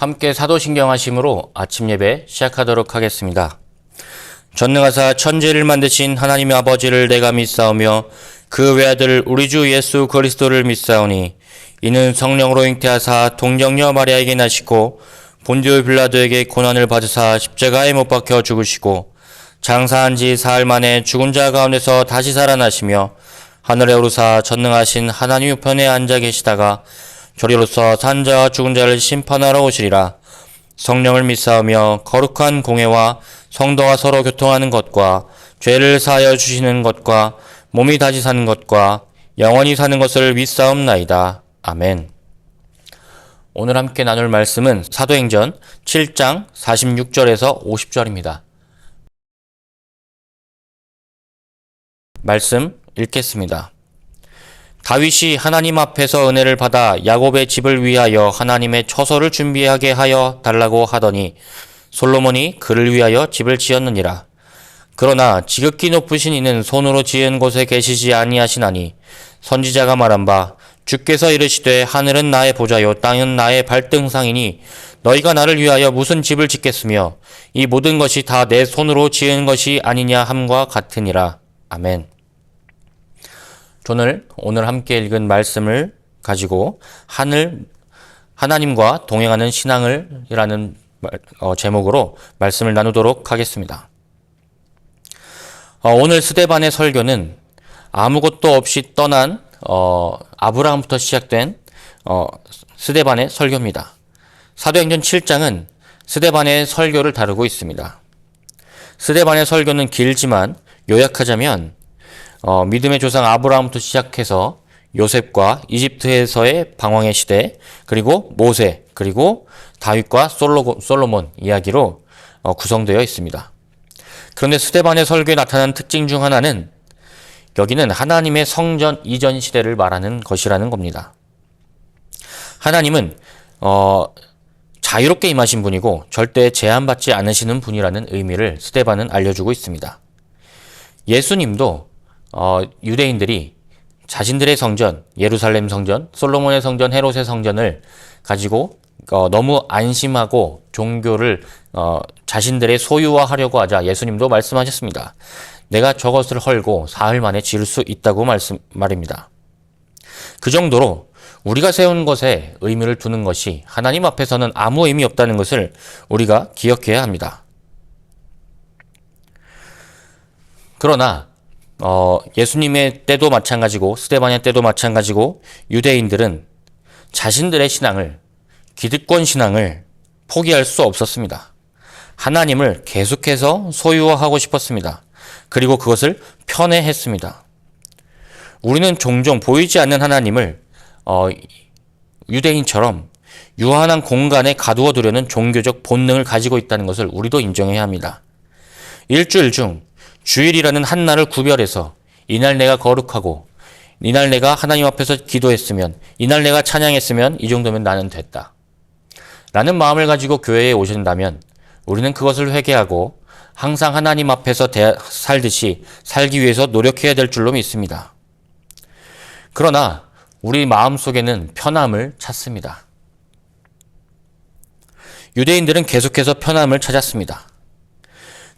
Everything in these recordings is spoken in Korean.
함께 사도신경 하심으로 아침 예배 시작하도록 하겠습니다. 전능하사 천지를 만드신 하나님의 아버지를 내가 믿사오며 그 외아들 우리 주 예수 그리스도를 믿사오니 이는 성령으로 잉태하사 동정녀 마리아에게 나시고 본디오 빌라도에게 고난을 받으사 십자가에 못 박혀 죽으시고 장사한 지 사흘 만에 죽은 자 가운데서 다시 살아나시며 하늘에 오르사 전능하신 하나님 우편에 앉아 계시다가 저리로서 산 자와 죽은 자를 심판하러 오시리라. 성령을 믿사오며 거룩한 공회와 성도가 서로 교통하는 것과 죄를 사하여 주시는 것과 몸이 다시 사는 것과 영원히 사는 것을 믿사옵나이다. 아멘. 오늘 함께 나눌 말씀은 사도행전 7장 46절에서 50절입니다. 말씀 읽겠습니다. 다윗이 하나님 앞에서 은혜를 받아 야곱의 집을 위하여 하나님의 처소를 준비하게 하여 달라고 하더니 솔로몬이 그를 위하여 집을 지었느니라. 그러나 지극히 높으신 이는 손으로 지은 곳에 계시지 아니하시나니 선지자가 말한 바 주께서 이르시되 하늘은 나의 보좌요 땅은 나의 발등상이니 너희가 나를 위하여 무슨 집을 짓겠으며 이 모든 것이 다 내 손으로 지은 것이 아니냐 함과 같으니라. 아멘. 오늘 함께 읽은 말씀을 가지고 하나님과 동행하는 신앙을이라는 제목으로 말씀을 나누도록 하겠습니다. 오늘 스데반의 설교는 아무것도 없이 떠난 아브라함부터 시작된 스데반의 설교입니다. 사도행전 7장은 스데반의 설교를 다루고 있습니다. 스데반의 설교는 길지만 요약하자면 믿음의 조상 아브라함부터 시작해서 요셉과 이집트에서의 방황의 시대, 그리고 모세, 그리고 다윗과 솔로몬 이야기로 구성되어 있습니다. 그런데 스데반의 설교에 나타난 특징 중 하나는 여기는 하나님의 성전 이전 시대를 말하는 것이라는 겁니다. 하나님은 자유롭게 임하신 분이고 절대 제한받지 않으시는 분이라는 의미를 스데반은 알려주고 있습니다. 예수님도 유대인들이 자신들의 성전, 예루살렘 성전, 솔로몬의 성전, 헤롯의 성전을 가지고 너무 안심하고 종교를 자신들의 소유화하려고 하자 예수님도 말씀하셨습니다. 내가 저것을 헐고 사흘 만에 지을 수 있다고 말입니다. 그 정도로 우리가 세운 것에 의미를 두는 것이 하나님 앞에서는 아무 의미 없다는 것을 우리가 기억해야 합니다. 그러나 예수님의 때도 마찬가지고 스데반의 때도 마찬가지고 유대인들은 자신들의 신앙을, 기득권 신앙을 포기할 수 없었습니다. 하나님을 계속해서 소유화하고 싶었습니다. 그리고 그것을 편애했습니다. 우리는 종종 보이지 않는 하나님을 유대인처럼 유한한 공간에 가두어 두려는 종교적 본능을 가지고 있다는 것을 우리도 인정해야 합니다. 일주일 중 주일이라는 한 날을 구별해서 이날 내가 거룩하고 이날 내가 하나님 앞에서 기도했으면 이날 내가 찬양했으면 이 정도면 나는 됐다 라는 마음을 가지고 교회에 오신다면 우리는 그것을 회개하고 항상 하나님 앞에서 살듯이 살기 위해서 노력해야 될 줄로 믿습니다. 그러나 우리 마음속에는 편함을 찾습니다. 유대인들은 계속해서 편함을 찾았습니다.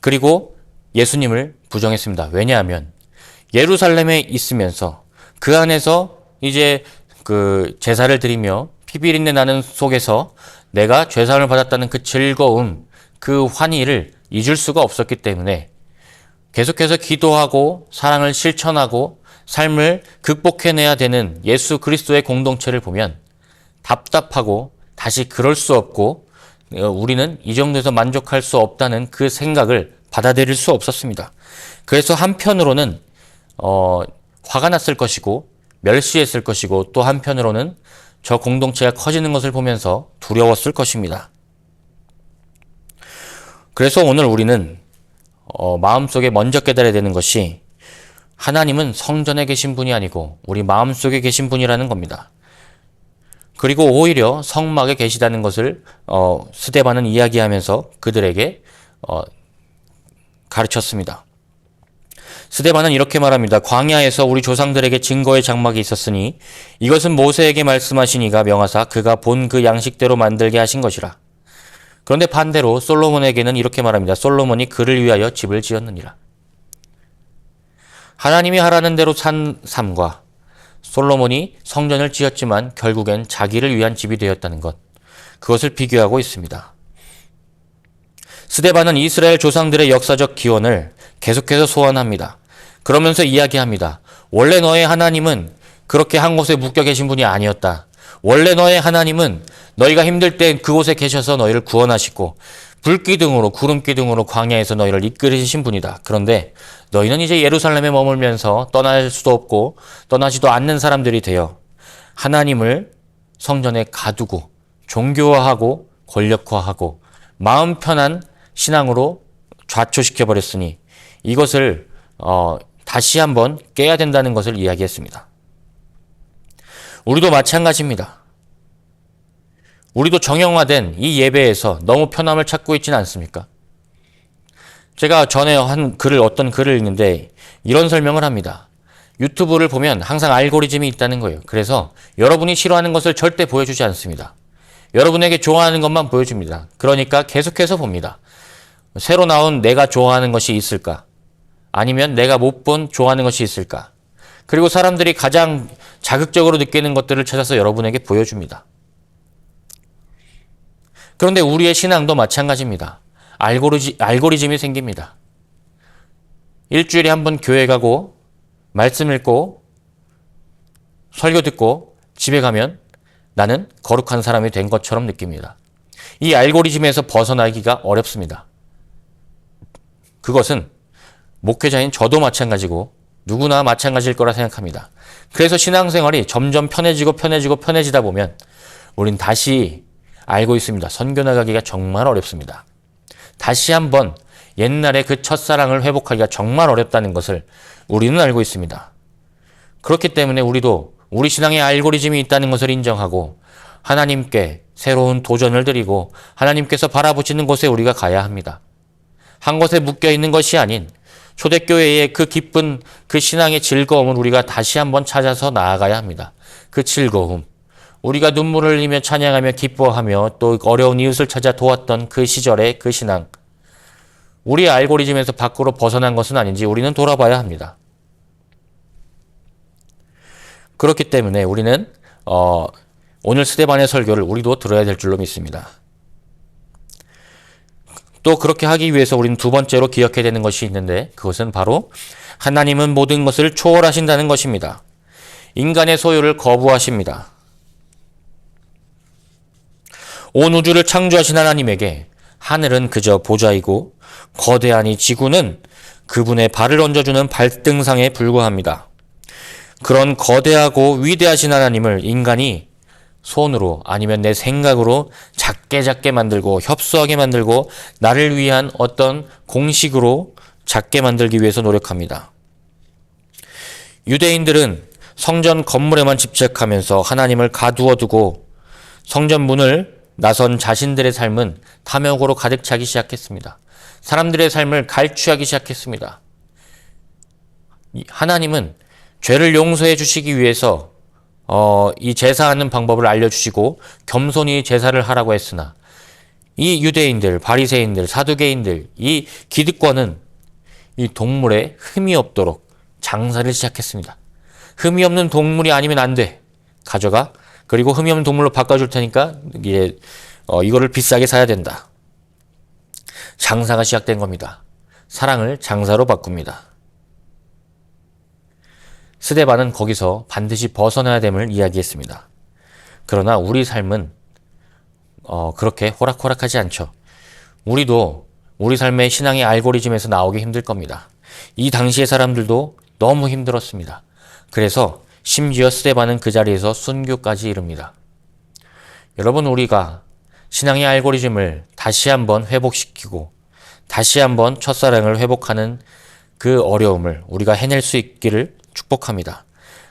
그리고 예수님을 부정했습니다. 왜냐하면 예루살렘에 있으면서 그 안에서 이제 그 제사를 드리며 피비린내 나는 속에서 내가 죄사함을 받았다는 그 즐거움, 그 환희를 잊을 수가 없었기 때문에 계속해서 기도하고 사랑을 실천하고 삶을 극복해내야 되는 예수 그리스도의 공동체를 보면 답답하고 다시 그럴 수 없고 우리는 이 정도에서 만족할 수 없다는 그 생각을 받아들일 수 없었습니다. 그래서 한편으로는 화가 났을 것이고 멸시했을 것이고 또 한편으로는 저 공동체가 커지는 것을 보면서 두려웠을 것입니다. 그래서 오늘 우리는 마음속에 먼저 깨달아야 되는 것이 하나님은 성전에 계신 분이 아니고 우리 마음속에 계신 분이라는 겁니다. 그리고 오히려 성막에 계시다는 것을 스데반은 이야기하면서 그들에게 가르쳤습니다. 스데반은 이렇게 말합니다. 광야에서 우리 조상들에게 증거의 장막이 있었으니 이것은 모세에게 말씀하신 이가 명하사 그가 본 그 양식대로 만들게 하신 것이라. 그런데 반대로 솔로몬에게는 이렇게 말합니다. 솔로몬이 그를 위하여 집을 지었느니라. 하나님이 하라는 대로 산 삶과 솔로몬이 성전을 지었지만 결국엔 자기를 위한 집이 되었다는 것, 그것을 비교하고 있습니다. 스데반은 이스라엘 조상들의 역사적 기원을 계속해서 소환합니다. 그러면서 이야기합니다. 원래 너의 하나님은 그렇게 한 곳에 묶여 계신 분이 아니었다. 원래 너의 하나님은 너희가 힘들 때 그곳에 계셔서 너희를 구원하시고 불기둥으로 구름기둥으로 광야에서 너희를 이끌으신 분이다. 그런데 너희는 이제 예루살렘에 머물면서 떠날 수도 없고 떠나지도 않는 사람들이 되어 하나님을 성전에 가두고 종교화하고 권력화하고 마음 편한 신앙으로 좌초시켜버렸으니 이것을 다시 한번 깨야 된다는 것을 이야기했습니다. 우리도 마찬가지입니다. 우리도 정형화된 이 예배에서 너무 편함을 찾고 있지는 않습니까? 제가 전에 어떤 글을 읽는데 이런 설명을 합니다. 유튜브를 보면 항상 알고리즘이 있다는 거예요. 그래서 여러분이 싫어하는 것을 절대 보여주지 않습니다. 여러분에게 좋아하는 것만 보여줍니다. 그러니까 계속해서 봅니다. 새로 나온 내가 좋아하는 것이 있을까? 아니면 내가 못 본 좋아하는 것이 있을까? 그리고 사람들이 가장 자극적으로 느끼는 것들을 찾아서 여러분에게 보여줍니다. 그런데 우리의 신앙도 마찬가지입니다. 알고리즘이 생깁니다. 일주일에 한 번 교회 가고 말씀 읽고 설교 듣고 집에 가면 나는 거룩한 사람이 된 것처럼 느낍니다. 이 알고리즘에서 벗어나기가 어렵습니다. 그것은 목회자인 저도 마찬가지고 누구나 마찬가지일 거라 생각합니다. 그래서 신앙생활이 점점 편해지다 보면 우린 다시 알고 있습니다. 선교 나가기가 정말 어렵습니다. 다시 한번 옛날의 그 첫사랑을 회복하기가 정말 어렵다는 것을 우리는 알고 있습니다. 그렇기 때문에 우리도 우리 신앙에 알고리즘이 있다는 것을 인정하고 하나님께 새로운 도전을 드리고 하나님께서 바라보시는 곳에 우리가 가야 합니다. 한 곳에 묶여있는 것이 아닌 초대교회의 그 기쁜 그 신앙의 즐거움을 우리가 다시 한번 찾아서 나아가야 합니다. 그 즐거움, 우리가 눈물을 흘리며 찬양하며 기뻐하며 또 어려운 이웃을 찾아 도왔던 그 시절의 그 신앙, 우리의 알고리즘에서 밖으로 벗어난 것은 아닌지 우리는 돌아봐야 합니다. 그렇기 때문에 우리는 오늘 스데반의 설교를 우리도 들어야 될 줄로 믿습니다. 또 그렇게 하기 위해서 우리는 두 번째로 기억해야 되는 것이 있는데 그것은 바로 하나님은 모든 것을 초월하신다는 것입니다. 인간의 소유를 거부하십니다. 온 우주를 창조하신 하나님에게 하늘은 그저 보좌이고 거대한 이 지구는 그분의 발을 얹어주는 발등상에 불과합니다. 그런 거대하고 위대하신 하나님을 인간이 손으로 아니면 내 생각으로 작게 만들고 협소하게 만들고 나를 위한 어떤 공식으로 작게 만들기 위해서 노력합니다. 유대인들은 성전 건물에만 집착하면서 하나님을 가두어 두고 성전 문을 나선 자신들의 삶은 탐욕으로 가득 차기 시작했습니다. 사람들의 삶을 갈취하기 시작했습니다. 하나님은 죄를 용서해 주시기 위해서 이 제사하는 방법을 알려주시고 겸손히 제사를 하라고 했으나 이 유대인들, 바리새인들, 사두개인들, 이 기득권은 이 동물에 흠이 없도록 장사를 시작했습니다. 흠이 없는 동물이 아니면 안 돼. 가져가. 그리고 흠이 없는 동물로 바꿔줄 테니까 이거를 비싸게 사야 된다. 장사가 시작된 겁니다. 사랑을 장사로 바꿉니다. 스데반은 거기서 반드시 벗어나야 됨을 이야기했습니다. 그러나 우리 삶은 그렇게 호락호락하지 않죠. 우리도 우리 삶의 신앙의 알고리즘에서 나오기 힘들 겁니다. 이 당시의 사람들도 너무 힘들었습니다. 그래서 심지어 스데반은 그 자리에서 순교까지 이릅니다. 여러분, 우리가 신앙의 알고리즘을 다시 한번 회복시키고 다시 한번 첫사랑을 회복하는 그 어려움을 우리가 해낼 수 있기를 축복합니다.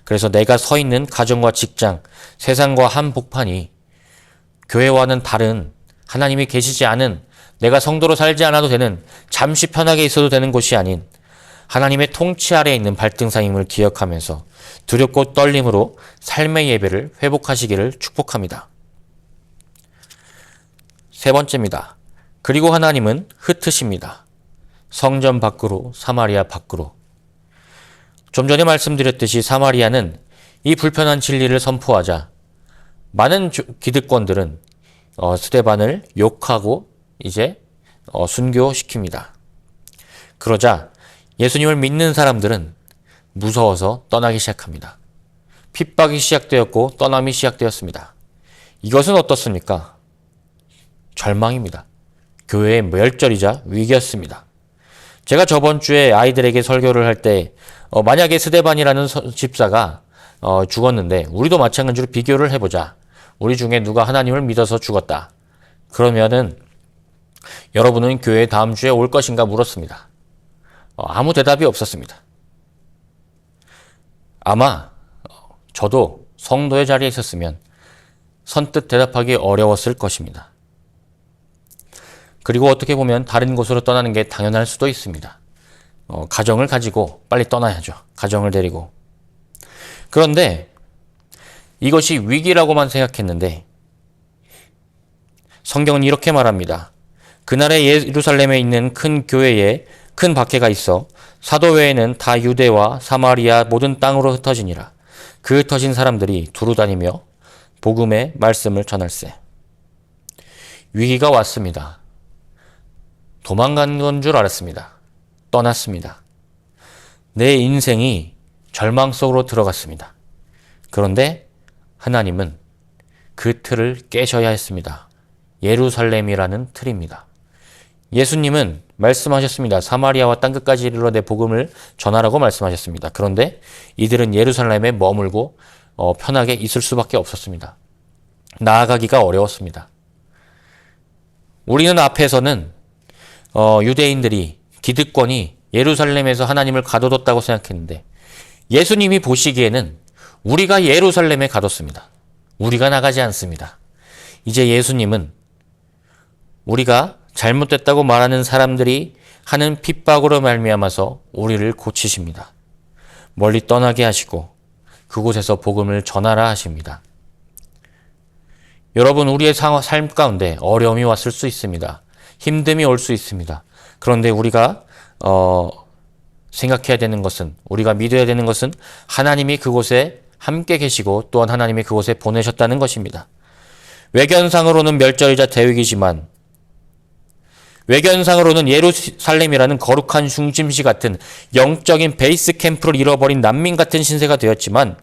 그래서 내가 서 있는 가정과 직장, 세상과 한복판이 교회와는 다른 하나님이 계시지 않은 내가 성도로 살지 않아도 되는 잠시 편하게 있어도 되는 곳이 아닌 하나님의 통치 아래에 있는 발등상임을 기억하면서 두렵고 떨림으로 삶의 예배를 회복하시기를 축복합니다. 세 번째입니다. 그리고 하나님은 흩으십니다. 성전 밖으로, 사마리아 밖으로. 좀 전에 말씀드렸듯이 사마리아는 이 불편한 진리를 선포하자 많은 기득권들은 스데반을 욕하고 이제 순교시킵니다. 그러자 예수님을 믿는 사람들은 무서워서 떠나기 시작합니다. 핍박이 시작되었고 떠남이 시작되었습니다. 이것은 어떻습니까? 절망입니다. 교회의 멸절이자 위기였습니다. 제가 저번 주에 아이들에게 설교를 할 때 만약에 스데반이라는 집사가 죽었는데 우리도 마찬가지로 비교를 해보자. 우리 중에 누가 하나님을 믿어서 죽었다. 그러면은 여러분은 교회에 다음 주에 올 것인가 물었습니다. 아무 대답이 없었습니다. 아마 저도 성도의 자리에 있었으면 선뜻 대답하기 어려웠을 것입니다. 그리고 어떻게 보면 다른 곳으로 떠나는 게 당연할 수도 있습니다. 가정을 가지고 빨리 떠나야죠. 가정을 데리고. 그런데 이것이 위기라고만 생각했는데 성경은 이렇게 말합니다. 그날에 예루살렘에 있는 큰 교회에 큰 박해가 있어 사도 외에는 다 유대와 사마리아 모든 땅으로 흩어지니라. 그 흩어진 사람들이 두루 다니며 복음의 말씀을 전할세. 위기가 왔습니다. 도망간 건 줄 알았습니다. 떠났습니다. 내 인생이 절망 속으로 들어갔습니다. 그런데 하나님은 그 틀을 깨셔야 했습니다. 예루살렘이라는 틀입니다. 예수님은 말씀하셨습니다. 사마리아와 땅끝까지 이르러 내 복음을 전하라고 말씀하셨습니다. 그런데 이들은 예루살렘에 머물고 편하게 있을 수밖에 없었습니다. 나아가기가 어려웠습니다. 우리는 앞에서는 유대인들이 기득권이 예루살렘에서 하나님을 가둬뒀다고 생각했는데 예수님이 보시기에는 우리가 예루살렘에 가뒀습니다. 우리가 나가지 않습니다. 이제 예수님은 우리가 잘못됐다고 말하는 사람들이 하는 핍박으로 말미암아서 우리를 고치십니다. 멀리 떠나게 하시고 그곳에서 복음을 전하라 하십니다. 여러분, 우리의 삶 가운데 어려움이 왔을 수 있습니다. 힘듦이 올 수 있습니다. 그런데 우리가 생각해야 되는 것은, 우리가 믿어야 되는 것은 하나님이 그곳에 함께 계시고 또한 하나님이 그곳에 보내셨다는 것입니다. 외견상으로는 멸절이자 대위기지만 외견상으로는 예루살렘이라는 거룩한 중심지 같은 영적인 베이스 캠프를 잃어버린 난민 같은 신세가 되었지만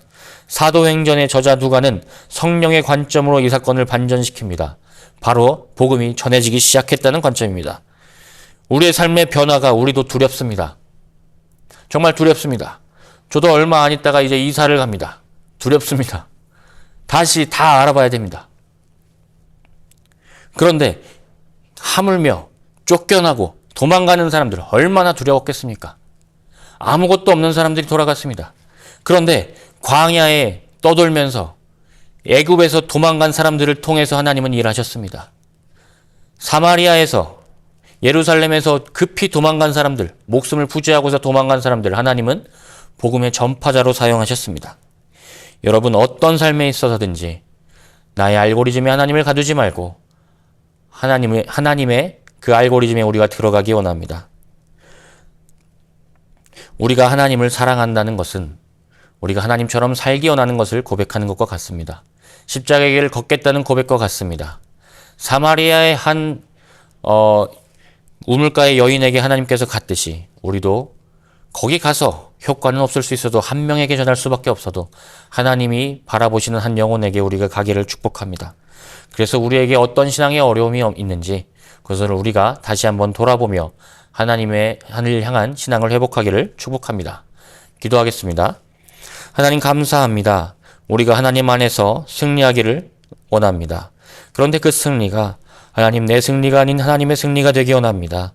사도행전의 저자 누가는 성령의 관점으로 이 사건을 반전시킵니다. 바로 복음이 전해지기 시작했다는 관점입니다. 우리의 삶의 변화가 우리도 두렵습니다. 정말 두렵습니다. 저도 얼마 안 있다가 이제 이사를 갑니다. 두렵습니다. 다시 다 알아봐야 됩니다. 그런데 하물며 쫓겨나고 도망가는 사람들 얼마나 두려웠겠습니까? 아무것도 없는 사람들이 돌아갔습니다. 그런데 광야에 떠돌면서 애굽에서 도망간 사람들을 통해서 하나님은 일하셨습니다. 사마리아에서 예루살렘에서 급히 도망간 사람들, 목숨을 부지하고서 도망간 사람들 하나님은 복음의 전파자로 사용하셨습니다. 여러분, 어떤 삶에 있어서든지 나의 알고리즘에 하나님을 가두지 말고 하나님의 그 알고리즘에 우리가 들어가기 원합니다. 우리가 하나님을 사랑한다는 것은 우리가 하나님처럼 살기 원하는 것을 고백하는 것과 같습니다. 십자가의 길을 걷겠다는 고백과 같습니다. 사마리아의 한 우물가의 여인에게 하나님께서 갔듯이 우리도 거기 가서 효과는 없을 수 있어도 한 명에게 전할 수밖에 없어도 하나님이 바라보시는 한 영혼에게 우리가 가기를 축복합니다. 그래서 우리에게 어떤 신앙의 어려움이 있는지 그것을 우리가 다시 한번 돌아보며 하나님의 하늘 향한 신앙을 회복하기를 축복합니다. 기도하겠습니다. 하나님 감사합니다. 우리가 하나님 안에서 승리하기를 원합니다. 그런데 그 승리가 하나님 내 승리가 아닌 하나님의 승리가 되기 원합니다.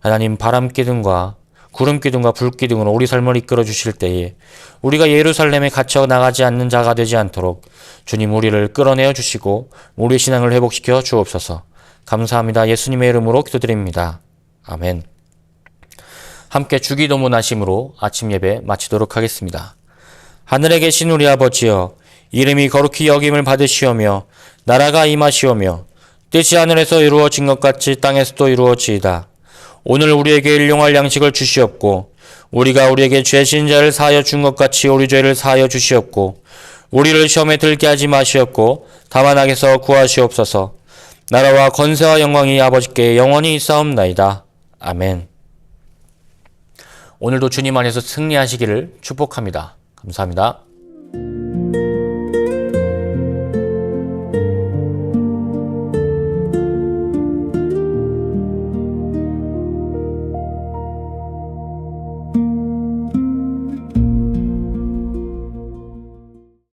하나님 바람기둥과 구름기둥과 불기둥으로 우리 삶을 이끌어 주실 때에 우리가 예루살렘에 갇혀 나가지 않는 자가 되지 않도록 주님 우리를 끌어내어 주시고 우리의 신앙을 회복시켜 주옵소서. 감사합니다. 예수님의 이름으로 기도드립니다. 아멘. 함께 주기도문 하심으로 아침 예배 마치도록 하겠습니다. 하늘에 계신 우리 아버지여, 이름이 거룩히 여김을 받으시오며 나라가 임하시오며 뜻이 하늘에서 이루어진 것 같이 땅에서도 이루어지이다. 오늘 우리에게 일용할 양식을 주시옵고 우리가 우리에게 죄진 자를 사하여 준 것 같이 우리 죄를 사하여 주시옵고 우리를 시험에 들게 하지 마시옵고 다만 악에서 구하시옵소서. 나라와 권세와 영광이 아버지께 영원히 있사옵나이다. 아멘. 오늘도 주님 안에서 승리하시기를 축복합니다. 감사합니다.